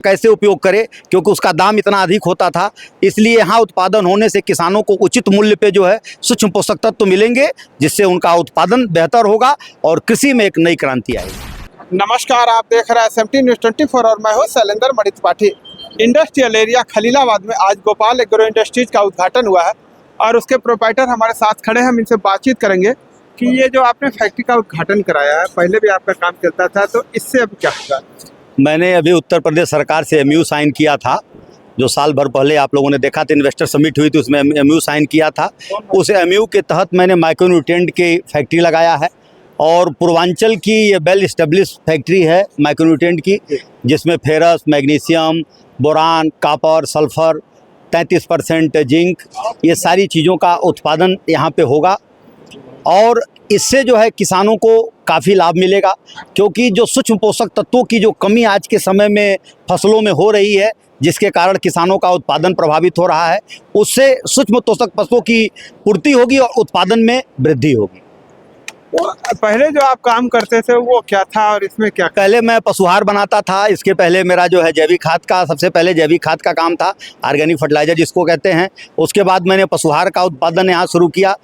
कैसे उपयोग करे, क्योंकि उसका दाम इतना अधिक होता था। इसलिए यहाँ उत्पादन होने से किसानों को उचित मूल्य पे जो है सूक्ष्म पोषक तत्व मिलेंगे, जिससे उनका उत्पादन बेहतर होगा और कृषि में एक नई क्रांति आएगी। नमस्कार, आप देख रहे हैं SMT न्यूज़ 24 और मैं हूँ शैलेंद्र मणि त्रिपाठी। इंडस्ट्रियल एरिया खलीलाबाद में आज गोपाल एग्रो इंडस्ट्रीज का उद्घाटन हुआ है और उसके प्रोप्राइटर हमारे साथ खड़े हैं। हम इनसे बातचीत करेंगे कि ये जो आपने फैक्ट्री का उद्घाटन कराया है, पहले भी आपका काम चलता था, तो इससे अब क्या होगा? मैंने अभी उत्तर प्रदेश सरकार से MOU साइन किया था, जो साल भर पहले आप लोगों ने देखा था, इन्वेस्टर समिट हुई थी, उसमें MOU साइन किया था। उस MOU के तहत मैंने माइक्रोन्यूट्रिएंट की फैक्ट्री लगाया है और पूर्वांचल की ये वेल इस्टेब्लिश फैक्ट्री है माइक्रोन्यूट्रिएंट की, जिसमें ferrous, magnesium, boron, copper, sulphur, 33% zinc, ये सारी चीज़ों का उत्पादन यहाँ पे होगा। और इससे जो है किसानों को काफ़ी लाभ मिलेगा, क्योंकि जो सूक्ष्म पोषक तत्वों की जो कमी आज के समय में फसलों में हो रही है, जिसके कारण किसानों का उत्पादन प्रभावित हो रहा है, उससे सूक्ष्म पोषक तत्वों की पूर्ति होगी और उत्पादन में वृद्धि होगी। पहले जो आप काम करते थे वो क्या था और इसमें क्या? पहले मैं पशुहार बनाता था। इसके पहले मेरा जो है जैविक खाद का, सबसे पहले जैविक खाद का काम था, ऑर्गेनिक फर्टिलाइजर जिसको कहते हैं। उसके बाद मैंने पशुहार का उत्पादन यहाँ शुरू किया।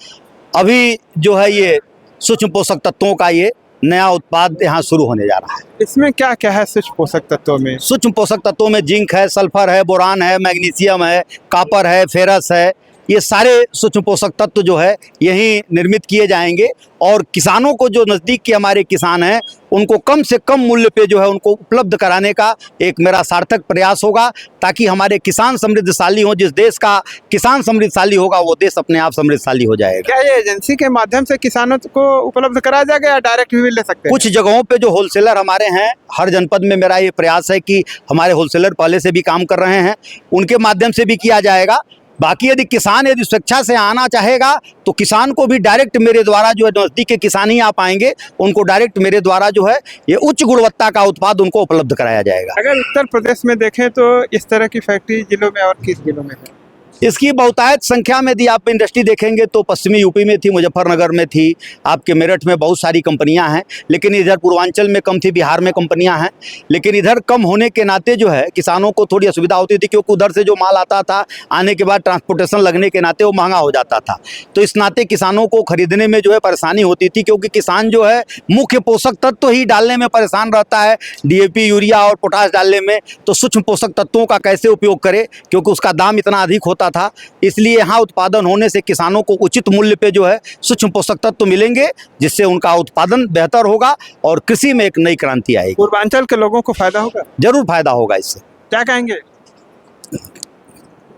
अभी जो है ये सूक्ष्म पोषक तत्वों का ये नया उत्पाद यहाँ शुरू होने जा रहा है। इसमें क्या क्या है सूक्ष्म पोषक तत्वों में? सूक्ष्म पोषक तत्वों में जिंक है, सल्फर है, बोरान है, मैग्नीशियम है, कॉपर है, फेरस है। ये सारे सूक्ष्म पोषक तत्व जो है यहीं निर्मित किए जाएंगे और किसानों को, जो नज़दीक के हमारे किसान हैं, उनको कम से कम मूल्य पे जो है उनको उपलब्ध कराने का एक मेरा सार्थक प्रयास होगा, ताकि हमारे किसान समृद्धशाली हों। जिस देश का किसान समृद्धशाली होगा, वो देश अपने आप समृद्धशाली हो जाएगा। क्या ये एजेंसी के माध्यम से किसानों को उपलब्ध कराया जाएगा या डायरेक्ट भी ले सकते हैं? कुछ जगहों पे जो होलसेलर हमारे हैं, हर जनपद में मेरा ये प्रयास है कि हमारे होलसेलर पहले से भी काम कर रहे हैं, उनके माध्यम से भी किया जाएगा। बाकी यदि किसान स्वेच्छा से आना चाहेगा तो किसान को भी डायरेक्ट मेरे द्वारा, जो है नज़दीक के किसान ही आ पाएंगे, उनको डायरेक्ट मेरे द्वारा जो है ये उच्च गुणवत्ता का उत्पाद उनको उपलब्ध कराया जाएगा। अगर उत्तर प्रदेश में देखें तो इस तरह की फैक्ट्री जिलों में और किस जिलों में है? इसकी बहुतायत संख्या में यदि आप इंडस्ट्री देखेंगे तो पश्चिमी यूपी में थी, मुजफ्फरनगर में थी, आपके मेरठ में बहुत सारी कंपनियां हैं, लेकिन इधर पूर्वांचल में कम थी, बिहार में कंपनियां हैं। लेकिन इधर कम होने के नाते जो है किसानों को थोड़ी असुविधा होती थी, क्योंकि उधर से जो माल आता था, आने के बाद ट्रांसपोर्टेशन लगने के नाते वो महंगा हो जाता था। तो इस नाते किसानों को खरीदने में जो है परेशानी होती थी, क्योंकि किसान जो है मुख्य पोषक तत्व ही डालने में परेशान रहता है, DAP, यूरिया और पोटाश डालने में। तो सूक्ष्म पोषक तत्वों का कैसे उपयोग करे, क्योंकि उसका दाम इतना अधिक होता था। इसलिए यहाँ उत्पादन होने से किसानों को उचित मूल्य पे जो है सूक्ष्म पोषक तत्व मिलेंगे, जिससे उनका उत्पादन बेहतर होगा और कृषि में एक नई क्रांति आएगी। पूर्वांचल के लोगों को फायदा होगा? जरूर फायदा होगा इससे। क्या कहेंगे?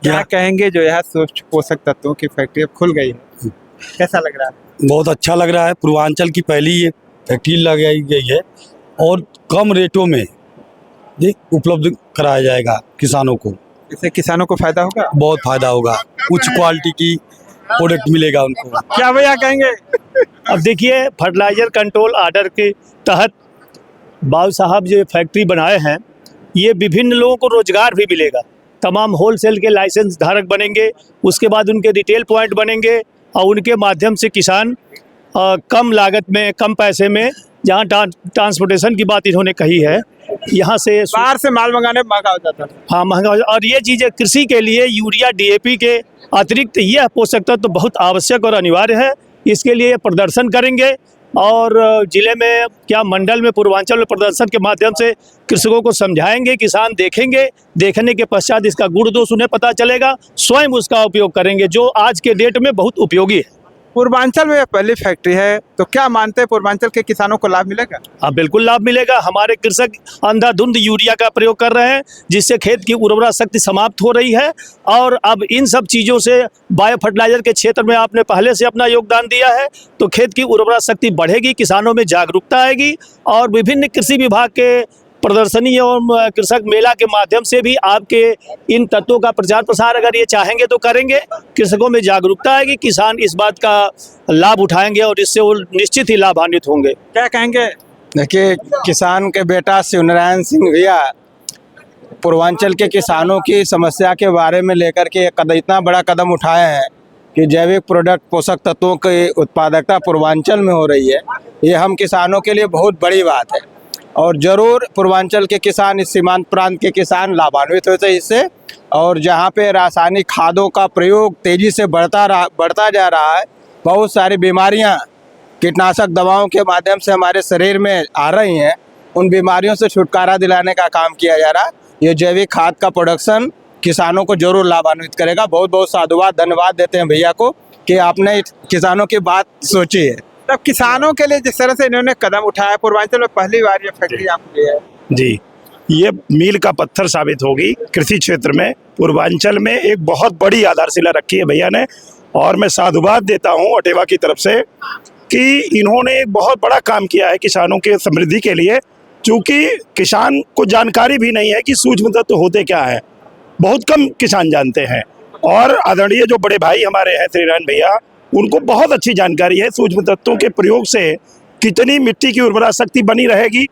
क्या कहेंगे जो यह सूक्ष्म पोषक तत्वों की फैक्ट्री अब खुल गई है, कैसा लग रहा है? बहुत अच्छा लग रहा है। पूर्वांचल की पहली ये फैक्ट्री लगाई गई है और कम रेटों में ये उपलब्ध कराया जाएगा किसानों को। इससे किसानों को फायदा होगा? बहुत फायदा होगा, उच्च क्वालिटी की प्रोडक्ट मिलेगा उनको। क्या भैया कहेंगे? अब देखिए, फर्टिलाइजर कंट्रोल ऑर्डर के तहत बाबू साहब जो फैक्ट्री बनाए हैं, ये विभिन्न लोगों को रोजगार भी मिलेगा। तमाम होलसेल के लाइसेंस धारक बनेंगे, उसके बाद उनके रिटेल पॉइंट बनेंगे और उनके माध्यम से किसान कम लागत में, कम पैसे में, जहाँ ट्रांसपोर्टेशन की बात इन्होंने कही है, यहाँ से बाहर से माल मंगाने में महंगा हो जाता है। हाँ, महंगा। और ये चीज़ें कृषि के लिए यूरिया, DAP के अतिरिक्त यह पोषक तत्व तो बहुत आवश्यक और अनिवार्य है। इसके लिए प्रदर्शन करेंगे और जिले में, क्या मंडल में, पूर्वांचल में प्रदर्शन के माध्यम से कृषकों को समझाएंगे, किसान देखेंगे, देखने के पश्चात इसका गुण दोष उन्हें पता चलेगा, स्वयं उसका उपयोग करेंगे, जो आज के डेट में बहुत उपयोगी है। पूर्वांचल में पहली फैक्ट्री है, तो क्या मानते हैं पूर्वांचल के किसानों को लाभ मिलेगा? हाँ, बिल्कुल लाभ मिलेगा। हमारे कृषक अंधाधुंध यूरिया का प्रयोग कर रहे हैं, जिससे खेत की उर्वरा शक्ति समाप्त हो रही है। और अब इन सब चीज़ों से, बायो फर्टिलाइजर के क्षेत्र में आपने पहले से अपना योगदान दिया है, तो खेत की उर्वरा शक्ति बढ़ेगी, किसानों में जागरूकता आएगी और विभिन्न कृषि विभाग के प्रदर्शनी और कृषक मेला के माध्यम से भी आपके इन तत्वों का प्रचार प्रसार अगर ये चाहेंगे तो करेंगे। कृषकों में जागरूकता आएगी, किसान इस बात का लाभ उठाएंगे और इससे वो निश्चित ही लाभान्वित होंगे। क्या कहेंगे? देखिए, किसान के बेटा शिवनारायण सिंह भैया पूर्वांचल के किसानों की समस्या के बारे में लेकर के इतना बड़ा कदम उठाए हैं कि जैविक प्रोडक्ट, पोषक तत्वों की उत्पादकता पूर्वांचल में हो रही है। ये हम किसानों के लिए बहुत बड़ी बात है और ज़रूर पूर्वांचल के किसान, इस सीमांत प्रांत के किसान लाभान्वित होते हैं इससे। और जहाँ पे रासायनिक खादों का प्रयोग तेज़ी से बढ़ता जा रहा है, बहुत सारी बीमारियाँ कीटनाशक दवाओं के माध्यम से हमारे शरीर में आ रही हैं, उन बीमारियों से छुटकारा दिलाने का काम किया जा रहा है। ये जैविक खाद का प्रोडक्शन किसानों को जरूर लाभान्वित करेगा। बहुत बहुत साधुवाद, धन्यवाद देते हैं भैया को कि आपने किसानों की बात सोची है। तब किसानों के लिए जिस तरह से इन्होंने कदम उठाया, पूर्वांचल में पहली बार ये फैक्ट्री आपके लिए है। जी, ये मील का पत्थर साबित होगी कृषि क्षेत्र में। पूर्वांचल में एक बहुत बड़ी आधारशिला रखी है भैया ने, और मैं साधुवाद देता हूँ अटेवा की तरफ से कि इन्होंने एक बहुत बड़ा काम किया है किसानों के समृद्धि के लिए। चूँकि किसान को जानकारी भी नहीं है कि सूक्ष्म तत्व होते क्या है, बहुत कम किसान जानते हैं। और आदरणीय जो बड़े भाई हमारे हैं श्रीनारायण भैया, उनको बहुत अच्छी जानकारी है सूक्ष्म तत्वों के प्रयोग से कितनी मिट्टी की उर्वरा शक्ति बनी रहेगी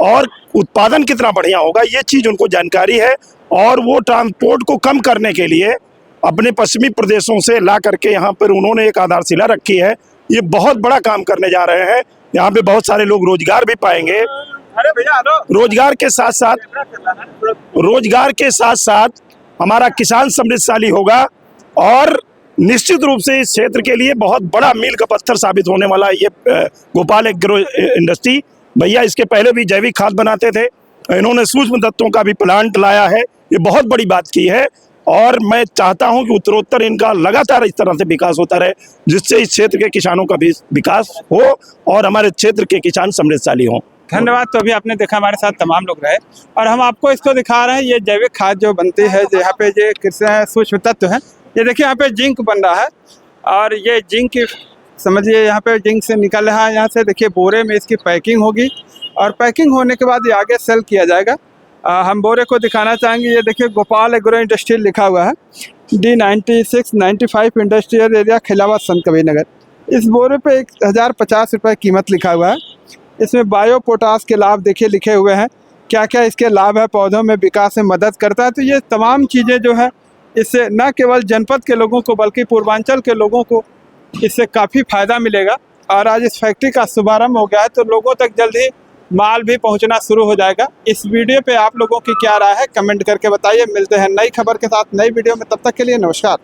और उत्पादन कितना बढ़िया होगा, ये चीज़ उनको जानकारी है। और वो ट्रांसपोर्ट को कम करने के लिए अपने पश्चिमी प्रदेशों से ला करके यहाँ पर उन्होंने एक आधारशिला रखी है। ये बहुत बड़ा काम करने जा रहे हैं। यहाँ पे बहुत सारे लोग रोजगार भी पाएंगे। अरे भैया रोजगार के साथ साथ हमारा किसान समृद्धशाली होगा और निश्चित रूप से इस क्षेत्र के लिए बहुत बड़ा मील का पत्थर साबित होने वाला ये गोपाल एग्रो इंडस्ट्री। भैया इसके पहले भी जैविक खाद बनाते थे, इन्होंने सूक्ष्म तत्वों का भी प्लांट लाया है, ये बहुत बड़ी बात की है। और मैं चाहता हूं कि उत्तरोत्तर इनका लगातार इस तरह से विकास होता रहे, जिससे इस क्षेत्र के किसानों का भी विकास हो और हमारे क्षेत्र के किसान समृद्धशाली हों। धन्यवाद। तो अभी आपने देखा हमारे साथ तमाम लोग रहे और हम आपको इसको दिखा रहे हैं, ये जैविक खाद जो बनती है, यहाँ पे ये कृषि सूक्ष्म तत्व है। ये देखिए यहाँ पे जिंक बन रहा है और ये जिंक समझिए यहाँ पे जिंक से निकल रहा है। यहाँ से देखिए बोरे में इसकी पैकिंग होगी और पैकिंग होने के बाद ये आगे सेल किया जाएगा। हम बोरे को दिखाना चाहेंगे। ये देखिए गोपाल एग्रो इंडस्ट्रियल लिखा हुआ है, D9695 इंडस्ट्रियल एरिया खिलावत संत कबीर नगर। इस बोरे पे 1050 रुपये कीमत लिखा हुआ है। इसमें बायो पोटास के लाभ देखिए लिखे हुए हैं, क्या क्या इसके लाभ है, पौधों में विकास में मदद करता है। तो ये तमाम चीज़ें जो है इससे न केवल जनपद के लोगों को बल्कि पूर्वांचल के लोगों को इससे काफ़ी फ़ायदा मिलेगा। और आज इस फैक्ट्री का शुभारंभ हो गया है, तो लोगों तक जल्द ही माल भी पहुंचना शुरू हो जाएगा। इस वीडियो पे आप लोगों की क्या राय है कमेंट करके बताइए। मिलते हैं नई खबर के साथ नई वीडियो में, तब तक के लिए नमस्कार।